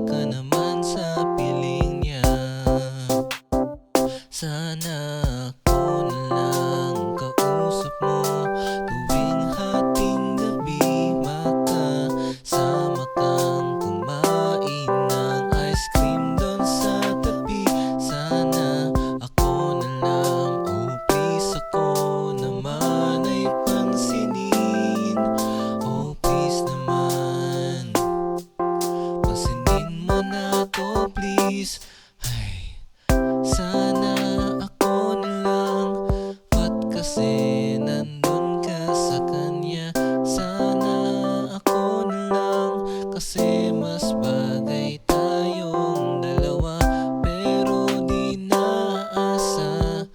ka naman sa piling niya. Sana ako na lang kausap mo tuwing hating gabi. Makasama kang kumain ng ice cream doon sa tabi. Sana ako na lang, oh please ako naman ay pansinin. Oh please naman, pansinin mo na to please. Ay, sana ako na lang, ba't kasi nandun ka sa kanya? Sana ako na lang, kasi mas bagay tayong dalawa. Pero di naasa,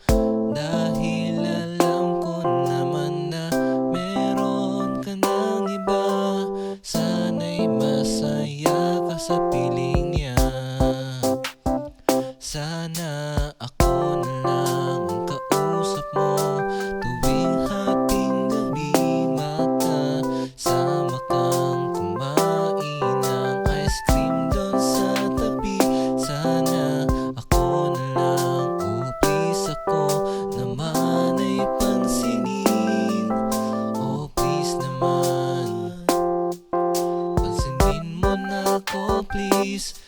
dahil alam ko naman na meron ka ng iba. Sana'y masaya ka sa piling niya. Sana ako na lang ang kausap mo tuwing hating gabi. Makasama kang kumain ng ice cream doon sa tabi. Sana ako na lang, oh please ako naman ay pansinin. Oh please naman, pansinin mo na ako please.